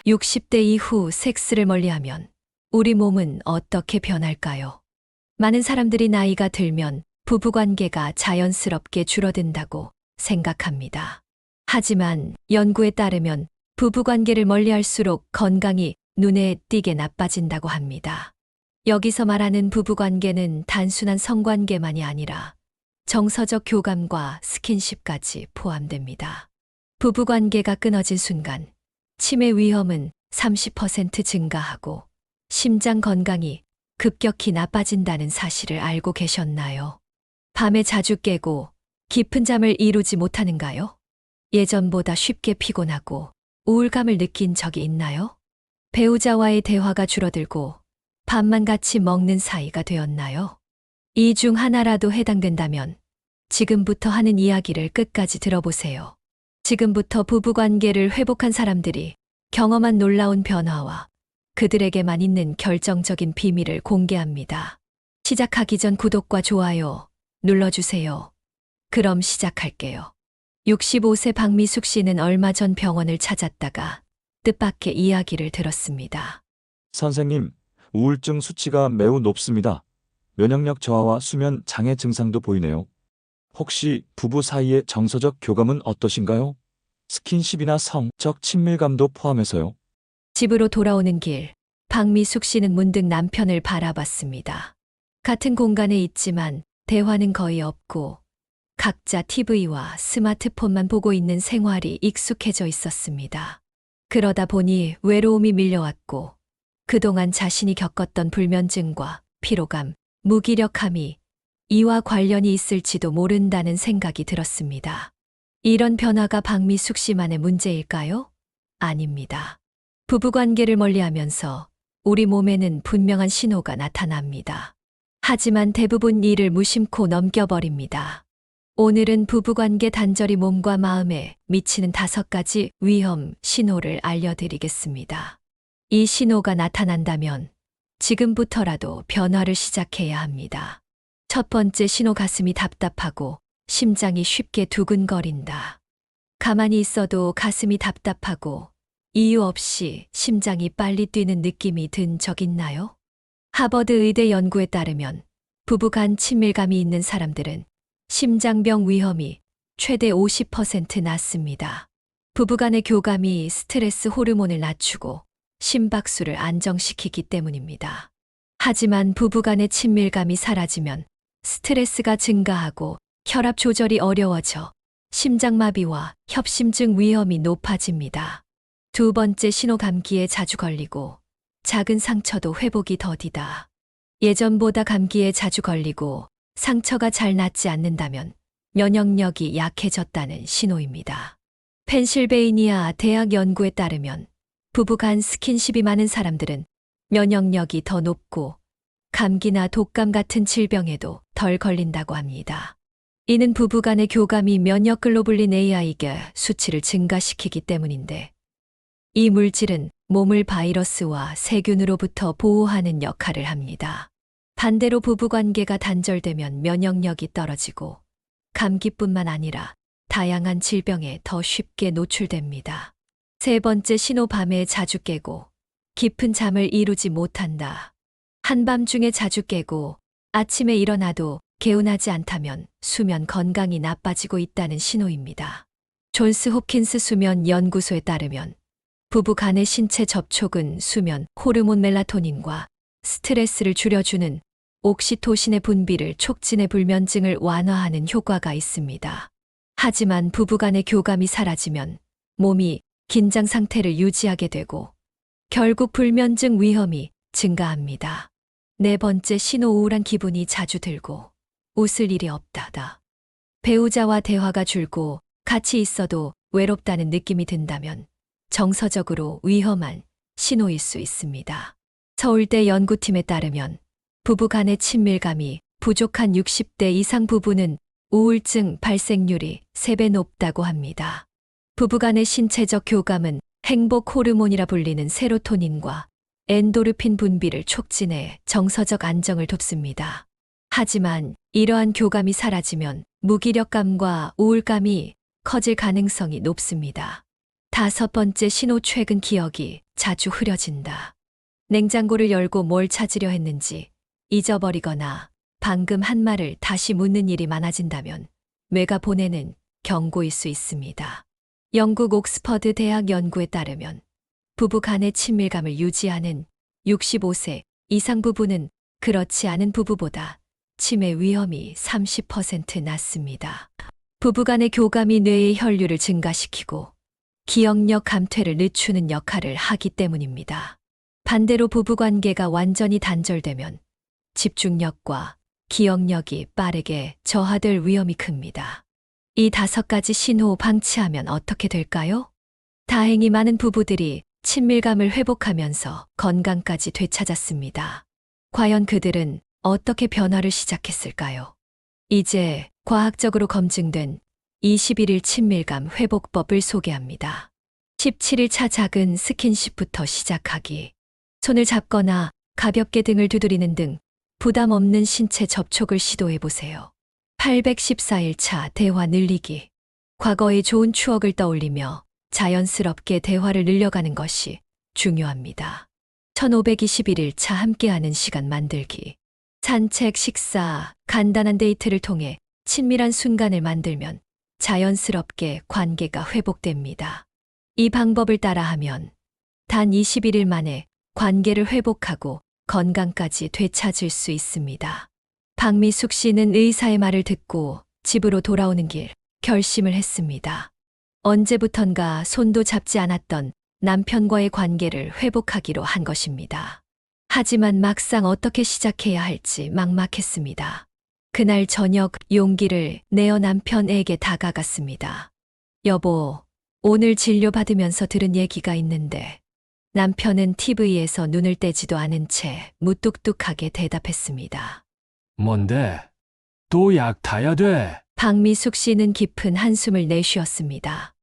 60대 이후 섹스를 멀리하면 우리 몸은 어떻게 변할까요? 많은 사람들이 나이가 들면 부부관계가 자연스럽게 줄어든다고 생각합니다. 하지만 연구에 따르면 부부관계를 멀리할수록 건강이 눈에 띄게 나빠진다고 합니다. 여기서 말하는 부부관계는 단순한 성관계만이 아니라 정서적 교감과 스킨십까지 포함됩니다. 부부관계가 끊어진 순간 치매 위험은 30% 증가하고 심장 건강이 급격히 나빠진다는 사실을 알고 계셨나요? 밤에 자주 깨고 깊은 잠을 이루지 못하는가요? 예전보다 쉽게 피곤하고 우울감을 느낀 적이 있나요? 배우자와의 대화가 줄어들고 밥만 같이 먹는 사이가 되었나요? 이 중 하나라도 해당된다면 지금부터 하는 이야기를 끝까지 들어보세요. 지금부터 부부관계를 회복한 사람들이 경험한 놀라운 변화와 그들에게만 있는 결정적인 비밀을 공개합니다. 시작하기 전 구독과 좋아요 눌러주세요. 그럼 시작할게요. 65세 박미숙 씨는 얼마 전 병원을 찾았다가 뜻밖의 이야기를 들었습니다. 선생님, 우울증 수치가 매우 높습니다. 면역력 저하와 수면 장애 증상도 보이네요. 혹시 부부 사이의 정서적 교감은 어떠신가요? 스킨십이나 성적 친밀감도 포함해서요. 집으로 돌아오는 길, 박미숙 씨는 문득 남편을 바라봤습니다. 같은 공간에 있지만 대화는 거의 없고 각자 TV와 스마트폰만 보고 있는 생활이 익숙해져 있었습니다. 그러다 보니 외로움이 밀려왔고 그동안 자신이 겪었던 불면증과 피로감, 무기력함이 이와 관련이 있을지도 모른다는 생각이 들었습니다. 이런 변화가 박미숙 씨만의 문제일까요? 아닙니다. 부부관계를 멀리하면서 우리 몸에는 분명한 신호가 나타납니다. 하지만 대부분 이를 무심코 넘겨버립니다. 오늘은 부부관계 단절이 몸과 마음에 미치는 5가지 위험 신호를 알려드리겠습니다. 이 신호가 나타난다면 지금부터라도 변화를 시작해야 합니다. 첫 번째 신호, 가슴이 답답하고 심장이 쉽게 두근거린다. 가만히 있어도 가슴이 답답하고 이유 없이 심장이 빨리 뛰는 느낌이 든 적 있나요? 하버드 의대 연구에 따르면 부부 간 친밀감이 있는 사람들은 심장병 위험이 최대 50% 낮습니다. 부부 간의 교감이 스트레스 호르몬을 낮추고 심박수를 안정시키기 때문입니다. 하지만 부부 간의 친밀감이 사라지면 스트레스가 증가하고 혈압 조절이 어려워져 심장마비와 협심증 위험이 높아집니다. 두 번째 신호, 감기에 자주 걸리고 작은 상처도 회복이 더디다. 예전보다 감기에 자주 걸리고 상처가 잘 낫지 않는다면 면역력이 약해졌다는 신호입니다. 펜실베이니아 대학 연구에 따르면 부부 간 스킨십이 많은 사람들은 면역력이 더 높고 감기나 독감 같은 질병에도 덜 걸린다고 합니다. 이는 부부 간의 교감이 면역 글로불린 Aig 수치를 증가시키기 때문인데, 이 물질은 몸을 바이러스와 세균으로부터 보호하는 역할을 합니다. 반대로 부부관계가 단절되면 면역력이 떨어지고 감기뿐만 아니라 다양한 질병에 더 쉽게 노출됩니다. 세 번째 신호, 밤에 자주 깨고 깊은 잠을 이루지 못한다. 한밤중에 자주 깨고 아침에 일어나도 개운하지 않다면 수면 건강이 나빠지고 있다는 신호입니다. 존스 홉킨스 수면 연구소에 따르면 부부 간의 신체 접촉은 수면 호르몬 멜라토닌과 스트레스를 줄여주는 옥시토신의 분비를 촉진해 불면증을 완화하는 효과가 있습니다. 하지만 부부 간의 교감이 사라지면 몸이 긴장 상태를 유지하게 되고 결국 불면증 위험이 증가합니다. 네 번째 신호, 우울한 기분이 자주 들고 웃을 일이 없다다. 배우자와 대화가 줄고 같이 있어도 외롭다는 느낌이 든다면 정서적으로 위험한 신호일 수 있습니다. 서울대 연구팀에 따르면 부부 간의 친밀감이 부족한 60대 이상 부부는 우울증 발생률이 3배 높다고 합니다. 부부 간의 신체적 교감은 행복 호르몬이라 불리는 세로토닌과 엔도르핀 분비를 촉진해 정서적 안정을 돕습니다. 하지만 이러한 교감이 사라지면 무기력감과 우울감이 커질 가능성이 높습니다. 5번째 신호 최근 기억이 자주 흐려진다. 냉장고를 열고 뭘 찾으려 했는지 잊어버리거나 방금 한 말을 다시 묻는 일이 많아진다면 뇌가 보내는 경고일 수 있습니다. 영국 옥스퍼드 대학 연구에 따르면 부부 간의 친밀감을 유지하는 65세 이상 부부는 그렇지 않은 부부보다 치매 위험이 30% 낮습니다. 부부 간의 교감이 뇌의 혈류를 증가시키고 기억력 감퇴를 늦추는 역할을 하기 때문입니다. 반대로 부부 관계가 완전히 단절되면 집중력과 기억력이 빠르게 저하될 위험이 큽니다. 이 5가지 신호 방치하면 어떻게 될까요? 다행히 많은 부부들이 친밀감을 회복하면서 건강까지 되찾았습니다. 과연 그들은 어떻게 변화를 시작했을까요? 이제 과학적으로 검증된 21일 친밀감 회복법을 소개합니다. 17일 차 작은 스킨십부터 시작하기. 손을 잡거나 가볍게 등을 두드리는 등 부담 없는 신체 접촉을 시도해 보세요. 814일 차 대화 늘리기. 과거의 좋은 추억을 떠올리며 자연스럽게 대화를 늘려가는 것이 중요합니다. 1521일 차 함께하는 시간 만들기. 산책, 식사, 간단한 데이트를 통해 친밀한 순간을 만들면 자연스럽게 관계가 회복됩니다. 이 방법을 따라하면 단 21일 만에 관계를 회복하고 건강까지 되찾을 수 있습니다. 박미숙 씨는 의사의 말을 듣고 집으로 돌아오는 길 결심을 했습니다. 언제부턴가 손도 잡지 않았던 남편과의 관계를 회복하기로 한 것입니다. 하지만 막상 어떻게 시작해야 할지 막막했습니다. 그날 저녁 용기를 내어 남편에게 다가갔습니다. 여보, 오늘 진료받으면서 들은 얘기가 있는데. 남편은 TV에서 눈을 떼지도 않은 채 무뚝뚝하게 대답했습니다. 뭔데? 또 약 타야 돼. 박미숙 씨는 깊은 한숨을 내쉬었습니다.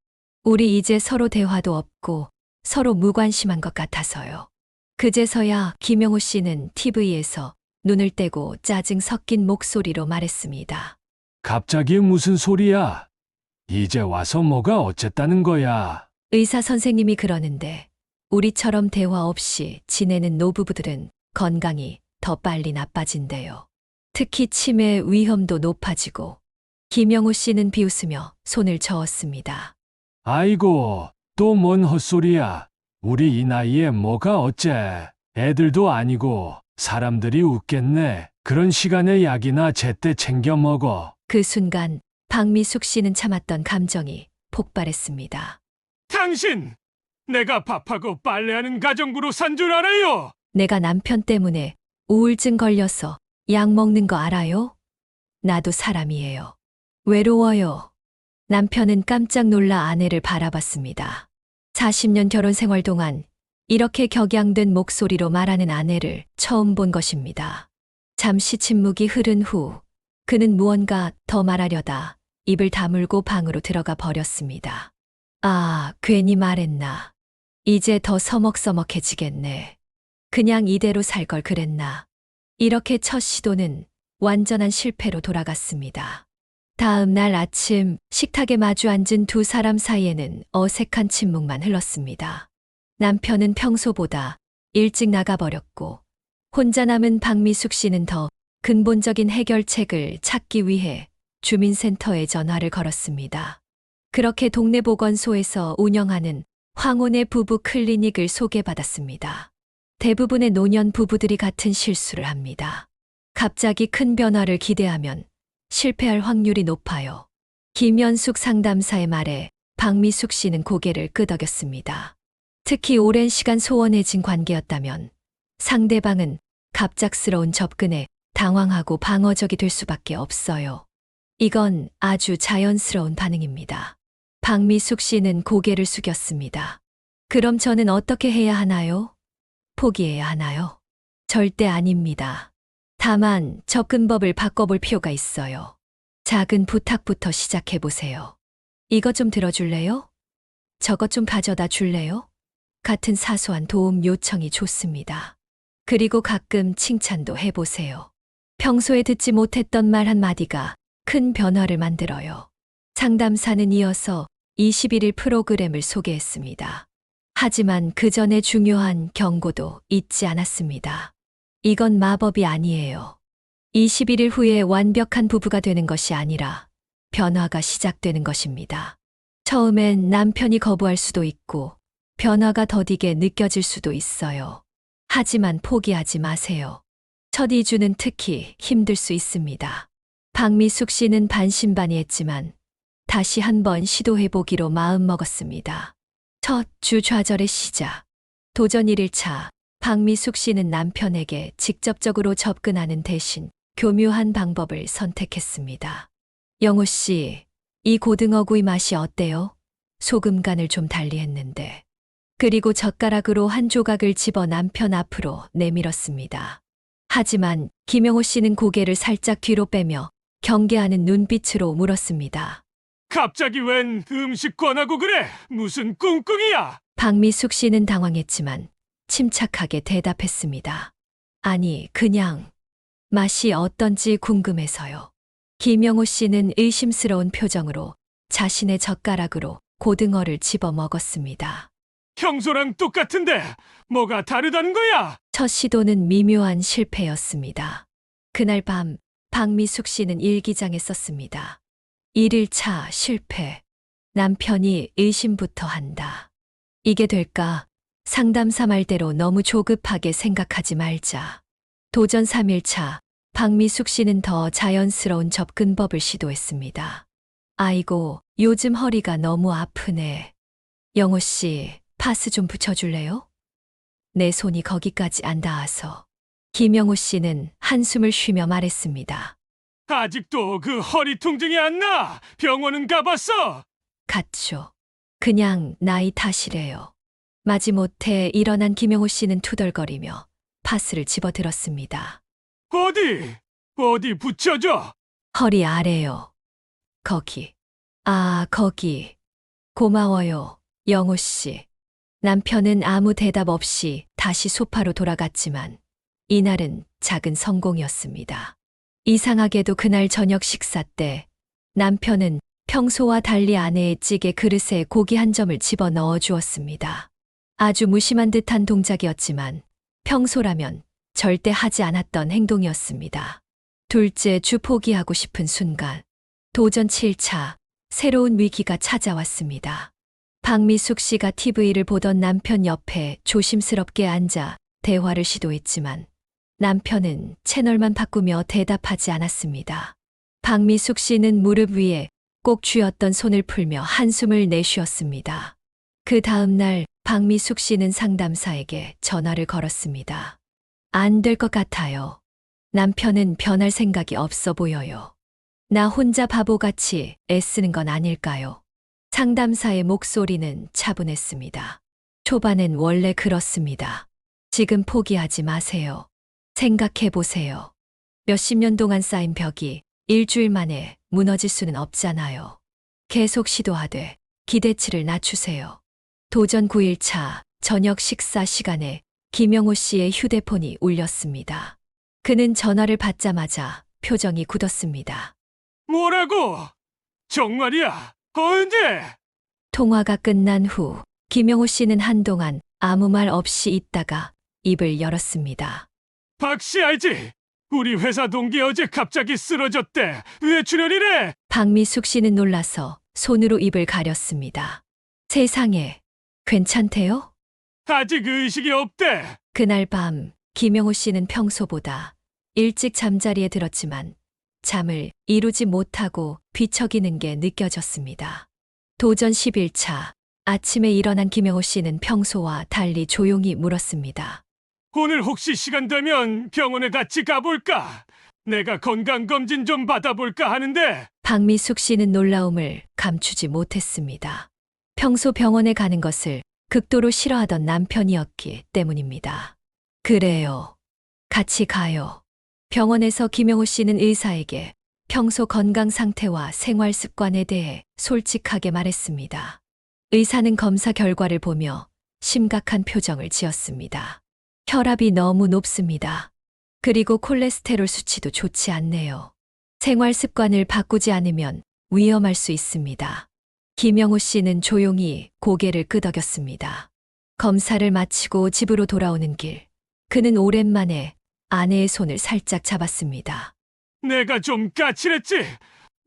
우리 이제 서로 대화도 없고 서로 무관심한 것 같아서요. 그제서야 김영우 씨는 TV에서 눈을 떼고 짜증 섞인 목소리로 말했습니다. 갑자기 무슨 소리야? 이제 와서 뭐가 어쨌다는 거야? 의사 선생님이 그러는데 우리처럼 대화 없이 지내는 노부부들은 건강이 더 빨리 나빠진대요. 특히 치매 위험도 높아지고. 김영우 씨는 비웃으며 손을 저었습니다. 아이고, 또 뭔 헛소리야. 우리 이 나이에 뭐가 어째. 애들도 아니고 사람들이 웃겠네. 그런 시간에 약이나 제때 챙겨 먹어. 그 순간 박미숙 씨는 참았던 감정이 폭발했습니다. 당신! 내가 밥하고 빨래하는 가정부로 산 줄 알아요? 내가 남편 때문에 우울증 걸려서 약 먹는 거 알아요? 나도 사람이에요. 외로워요. 남편은 깜짝 놀라 아내를 바라봤습니다. 40년 결혼 생활 동안 이렇게 격양된 목소리로 말하는 아내를 처음 본 것입니다. 잠시 침묵이 흐른 후 그는 무언가 더 말하려다 입을 다물고 방으로 들어가 버렸습니다. 아, 괜히 말했나. 이제 더 서먹서먹해지겠네. 그냥 이대로 살 걸 그랬나. 이렇게 첫 시도는 완전한 실패로 돌아갔습니다. 다음 날 아침 식탁에 마주 앉은 두 사람 사이에는 어색한 침묵만 흘렀습니다. 남편은 평소보다 일찍 나가버렸고 혼자 남은 박미숙 씨는 더 근본적인 해결책을 찾기 위해 주민센터에 전화를 걸었습니다. 그렇게 동네 보건소에서 운영하는 황혼의 부부 클리닉을 소개받았습니다. 대부분의 노년 부부들이 같은 실수를 합니다. 갑자기 큰 변화를 기대하면 실패할 확률이 높아요. 김연숙 상담사의 말에 박미숙 씨는 고개를 끄덕였습니다. 특히 오랜 시간 소원해진 관계였다면 상대방은 갑작스러운 접근에 당황하고 방어적이 될 수밖에 없어요. 이건 아주 자연스러운 반응입니다. 박미숙 씨는 고개를 숙였습니다. 그럼 저는 어떻게 해야 하나요? 포기해야 하나요? 절대 아닙니다. 다만 접근법을 바꿔볼 필요가 있어요. 작은 부탁부터 시작해보세요. 이것 좀 들어줄래요? 저것 좀 가져다 줄래요? 같은 사소한 도움 요청이 좋습니다. 그리고 가끔 칭찬도 해보세요. 평소에 듣지 못했던 말 한마디가 큰 변화를 만들어요. 상담사는 이어서 21일 프로그램을 소개했습니다. 하지만 그 전에 중요한 경고도 잊지 않았습니다. 이건 마법이 아니에요. 21일 후에 완벽한 부부가 되는 것이 아니라 변화가 시작되는 것입니다. 처음엔 남편이 거부할 수도 있고 변화가 더디게 느껴질 수도 있어요. 하지만 포기하지 마세요. 첫 2주는 특히 힘들 수 있습니다. 박미숙 씨는 반신반의했지만 다시 한번 시도해보기로 마음먹었습니다. 첫 주 좌절의 시작. 도전 1일차. 박미숙 씨는 남편에게 직접적으로 접근하는 대신 교묘한 방법을 선택했습니다. 영호 씨, 이 고등어구이 맛이 어때요? 소금 간을 좀 달리했는데. 그리고 젓가락으로 한 조각을 집어 남편 앞으로 내밀었습니다. 하지만 김영호 씨는 고개를 살짝 뒤로 빼며 경계하는 눈빛으로 물었습니다. 갑자기 웬 음식 권하고 그래? 무슨 꿍꿍이야? 박미숙 씨는 당황했지만 침착하게 대답했습니다. 아니, 그냥 맛이 어떤지 궁금해서요. 김영호 씨는 의심스러운 표정으로 자신의 젓가락으로 고등어를 집어 먹었습니다. 평소랑 똑같은데 뭐가 다르다는 거야? 첫 시도는 미묘한 실패였습니다. 그날 밤 박미숙 씨는 일기장에 썼습니다. 1일차 실패. 남편이 의심부터 한다. 이게 될까? 상담사 말대로 너무 조급하게 생각하지 말자. 도전 3일차. 박미숙 씨는 더 자연스러운 접근법을 시도했습니다. 아이고, 요즘 허리가 너무 아프네. 영호 씨, 파스 좀 붙여줄래요? 내 손이 거기까지 안 닿아서. 김영호 씨는 한숨을 쉬며 말했습니다. 아직도 그 허리 통증이 안 나? 병원은 가봤어? 갔죠. 그냥 나이 탓이래요. 마지못해 일어난 김영호 씨는 투덜거리며 파스를 집어들었습니다. 어디 붙여줘? 허리 아래요. 거기. 아, 거기. 고마워요, 영호 씨. 남편은 아무 대답 없이 다시 소파로 돌아갔지만 이날은 작은 성공이었습니다. 이상하게도 그날 저녁 식사 때 남편은 평소와 달리 아내의 찌개 그릇에 고기 한 점을 집어 넣어 주었습니다. 아주 무심한 듯한 동작이었지만 평소라면 절대 하지 않았던 행동이었습니다. 둘째 주 포기하고 싶은 순간 도전 7차 새로운 위기가 찾아왔습니다. 박미숙 씨가 TV를 보던 남편 옆에 조심스럽게 앉아 대화를 시도했지만 남편은 채널만 바꾸며 대답하지 않았습니다. 박미숙 씨는 무릎 위에 꼭 쥐었던 손을 풀며 한숨을 내쉬었습니다. 그 다음 날 박미숙 씨는 상담사에게 전화를 걸었습니다. 안 될 것 같아요. 남편은 변할 생각이 없어 보여요. 나 혼자 바보같이 애쓰는 건 아닐까요? 상담사의 목소리는 차분했습니다. 초반엔 원래 그렇습니다. 지금 포기하지 마세요. 생각해 보세요. 몇십 년 동안 쌓인 벽이 일주일 만에 무너질 수는 없잖아요. 계속 시도하되 기대치를 낮추세요. 도전 9일차 저녁 식사 시간에 김영호 씨의 휴대폰이 울렸습니다. 그는 전화를 받자마자 표정이 굳었습니다. 뭐라고? 정말이야? 언제? 통화가 끝난 후 김영호 씨는 한동안 아무 말 없이 있다가 입을 열었습니다. 박 씨 알지? 우리 회사 동기 어제 갑자기 쓰러졌대. 왜 출연이래? 박미숙 씨는 놀라서 손으로 입을 가렸습니다. 세상에, 괜찮대요? 아직 의식이 없대. 그날 밤 김영호 씨는 평소보다 일찍 잠자리에 들었지만 잠을 이루지 못하고 뒤척이는 게 느껴졌습니다. 도전 11차. 아침에 일어난 김영호 씨는 평소와 달리 조용히 물었습니다. 오늘 혹시 시간 되면 병원에 같이 가볼까? 내가 건강검진 좀 받아볼까 하는데. 박미숙 씨는 놀라움을 감추지 못했습니다. 평소 병원에 가는 것을 극도로 싫어하던 남편이었기 때문입니다. 그래요. 같이 가요. 병원에서 김영호 씨는 의사에게 평소 건강 상태와 생활 습관에 대해 솔직하게 말했습니다. 의사는 검사 결과를 보며 심각한 표정을 지었습니다. 혈압이 너무 높습니다. 그리고 콜레스테롤 수치도 좋지 않네요. 생활 습관을 바꾸지 않으면 위험할 수 있습니다. 김영호 씨는 조용히 고개를 끄덕였습니다. 검사를 마치고 집으로 돌아오는 길, 그는 오랜만에 아내의 손을 살짝 잡았습니다. 내가 좀 까칠했지?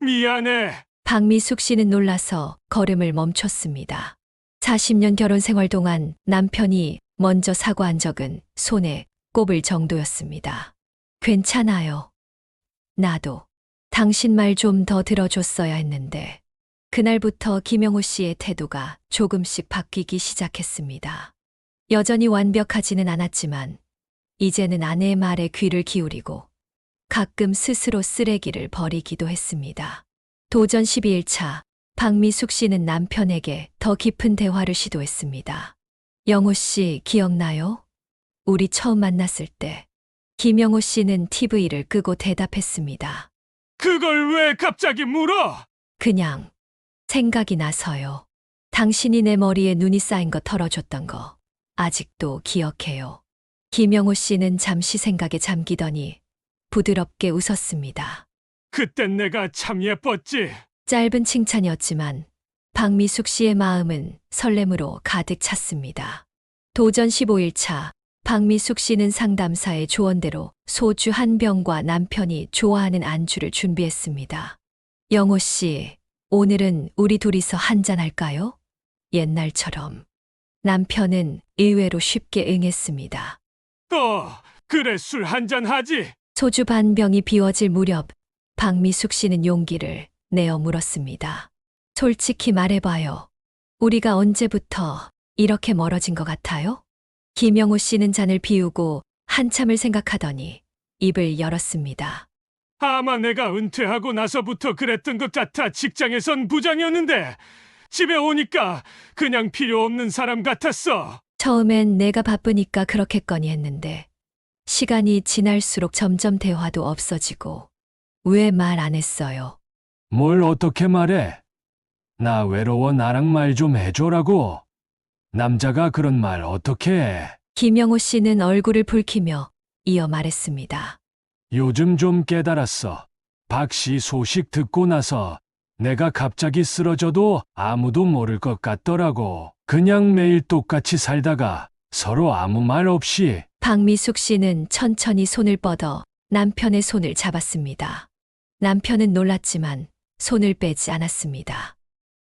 미안해. 박미숙 씨는 놀라서 걸음을 멈췄습니다. 40년 결혼 생활 동안 남편이 먼저 사과한 적은 손에 꼽을 정도였습니다. 괜찮아요. 나도 당신 말 좀 더 들어줬어야 했는데. 그날부터 김영호 씨의 태도가 조금씩 바뀌기 시작했습니다. 여전히 완벽하지는 않았지만 이제는 아내의 말에 귀를 기울이고 가끔 스스로 쓰레기를 버리기도 했습니다. 도전 12일차, 박미숙 씨는 남편에게 더 깊은 대화를 시도했습니다. 영호 씨 기억나요? 우리 처음 만났을 때. 김영호 씨는 TV를 끄고 대답했습니다. 그걸 왜 갑자기 물어? 그냥 생각이 나서요. 당신이 내 머리에 눈이 쌓인 거 털어줬던 거 아직도 기억해요. 김영호 씨는 잠시 생각에 잠기더니 부드럽게 웃었습니다. 그땐 내가 참 예뻤지. 짧은 칭찬이었지만 박미숙 씨의 마음은 설렘으로 가득 찼습니다. 도전 15일차, 박미숙 씨는 상담사의 조언대로 소주 한 병과 남편이 좋아하는 안주를 준비했습니다. 영호 씨, 오늘은 우리 둘이서 한잔 할까요? 옛날처럼. 남편은 의외로 쉽게 응했습니다. 그래 술 한잔 하지. 소주 반 병이 비워질 무렵 박미숙 씨는 용기를 내어 물었습니다. 솔직히 말해봐요. 우리가 언제부터 이렇게 멀어진 것 같아요? 김영호 씨는 잔을 비우고 한참을 생각하더니 입을 열었습니다. 아마 내가 은퇴하고 나서부터 그랬던 것 같아. 직장에선 부장이었는데 집에 오니까 그냥 필요 없는 사람 같았어. 처음엔 내가 바쁘니까 그렇겠거니 했는데 시간이 지날수록 점점 대화도 없어지고 왜 말 안 했어요? 뭘 어떻게 말해? 나 외로워 나랑 말 좀 해줘라고. 남자가 그런 말 어떻게 해? 김영호 씨는 얼굴을 붉히며 이어 말했습니다. 요즘 좀 깨달았어. 박 씨 소식 듣고 나서 내가 갑자기 쓰러져도 아무도 모를 것 같더라고. 그냥 매일 똑같이 살다가 서로 아무 말 없이. 박미숙 씨는 천천히 손을 뻗어 남편의 손을 잡았습니다. 남편은 놀랐지만 손을 빼지 않았습니다.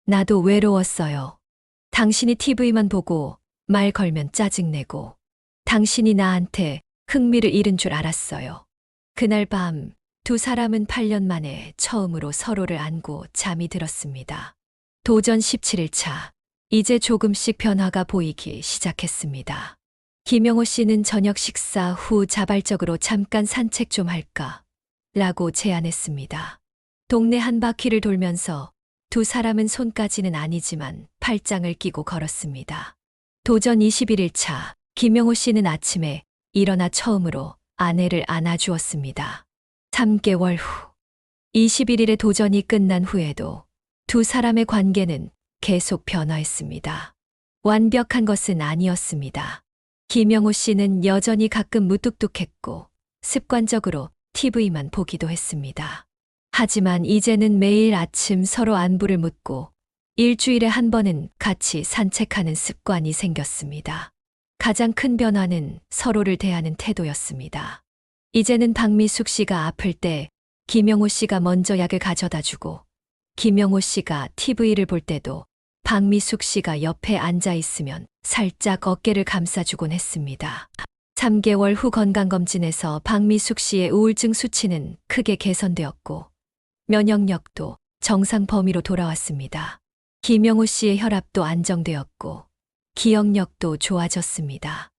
나도 외로웠어요. 당신이 TV만 보고 말 걸면 짜증내고 당신이 나한테 흥미를 잃은 줄 알았어요. 그날 밤 두 사람은 8년 만에 처음으로 서로를 안고 잠이 들었습니다. 도전 17일차. 이제 조금씩 변화가 보이기 시작했습니다. 김영호 씨는 저녁 식사 후 자발적으로 잠깐 산책 좀 할까? 라고 제안했습니다. 동네 한 바퀴를 돌면서 두 사람은 손까지는 아니지만 팔짱을 끼고 걸었습니다. 도전 21일차. 김영호 씨는 아침에 일어나 처음으로 아내를 안아주었습니다. 3개월 후. 21일의 도전이 끝난 후에도 두 사람의 관계는 계속 변화했습니다. 완벽한 것은 아니었습니다. 김영호 씨는 여전히 가끔 무뚝뚝했고 습관적으로 TV만 보기도 했습니다. 하지만 이제는 매일 아침 서로 안부를 묻고 일주일에 한 번은 같이 산책하는 습관이 생겼습니다. 가장 큰 변화는 서로를 대하는 태도였습니다. 이제는 박미숙 씨가 아플 때 김영호 씨가 먼저 약을 가져다 주고 김영호 씨가 TV를 볼 때도 박미숙 씨가 옆에 앉아 있으면 살짝 어깨를 감싸주곤 했습니다. 3개월 후 건강검진에서 박미숙 씨의 우울증 수치는 크게 개선되었고 면역력도 정상 범위로 돌아왔습니다. 김영호 씨의 혈압도 안정되었고 기억력도 좋아졌습니다.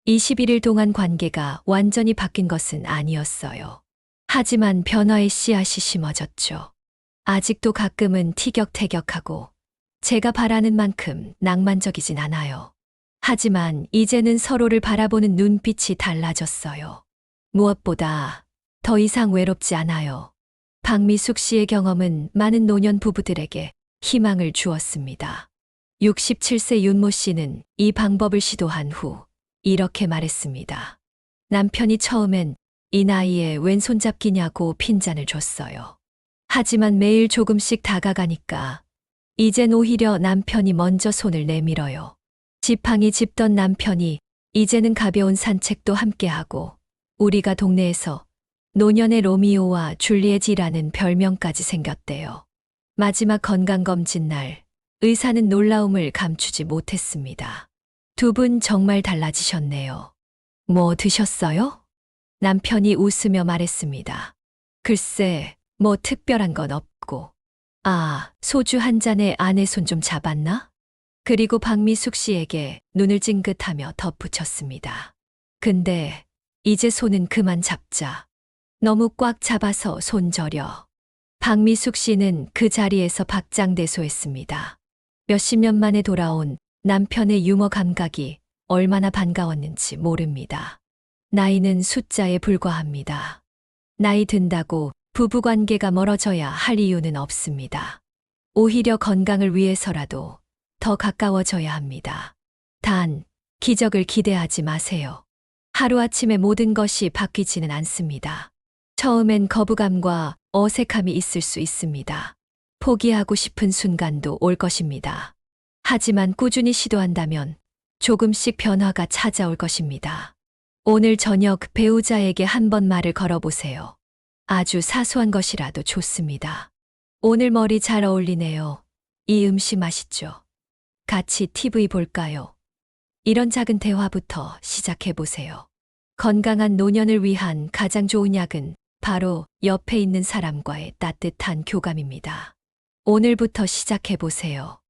21일 동안 관계가 완전히 바뀐 것은 아니었어요. 하지만 변화의 씨앗이 심어졌죠. 아직도 가끔은 티격태격하고 제가 바라는 만큼 낭만적이진 않아요. 하지만 이제는 서로를 바라보는 눈빛이 달라졌어요. 무엇보다 더 이상 외롭지 않아요. 박미숙 씨의 경험은 많은 노년 부부들에게 희망을 주었습니다. 67세 윤모 씨는 이 방법을 시도한 후 이렇게 말했습니다. 남편이 처음엔 이 나이에 웬 손잡기냐고 핀잔을 줬어요. 하지만 매일 조금씩 다가가니까 이젠 오히려 남편이 먼저 손을 내밀어요. 지팡이 짚던 남편이 이제는 가벼운 산책도 함께하고 우리가 동네에서 노년의 로미오와 줄리엣이라는 별명까지 생겼대요. 마지막 건강검진 날 의사는 놀라움을 감추지 못했습니다. 두 분 정말 달라지셨네요. 뭐 드셨어요? 남편이 웃으며 말했습니다. 글쎄, 뭐 특별한 건 없고. 아, 소주 한 잔에 아내 손 좀 잡았나? 그리고 박미숙 씨에게 눈을 찡긋하며 덧붙였습니다. 근데 이제 손은 그만 잡자. 너무 꽉 잡아서 손 저려. 박미숙 씨는 그 자리에서 박장대소했습니다. 몇십 년 만에 돌아온 남편의 유머 감각이 얼마나 반가웠는지 모릅니다. 나이는 숫자에 불과합니다. 나이 든다고 부부관계가 멀어져야 할 이유는 없습니다. 오히려 건강을 위해서라도 더 가까워져야 합니다. 단, 기적을 기대하지 마세요. 하루아침에 모든 것이 바뀌지는 않습니다. 처음엔 거부감과 어색함이 있을 수 있습니다. 포기하고 싶은 순간도 올 것입니다. 하지만 꾸준히 시도한다면 조금씩 변화가 찾아올 것입니다. 오늘 저녁 배우자에게 한번 말을 걸어보세요. 아주 사소한 것이라도 좋습니다. 오늘 머리 잘 어울리네요. 이 음식 맛있죠? 같이 TV 볼까요? 이런 작은 대화부터 시작해보세요. 건강한 노년을 위한 가장 좋은 약은 바로 옆에 있는 사람과의 따뜻한 교감입니다. 오늘부터 시작해보세요.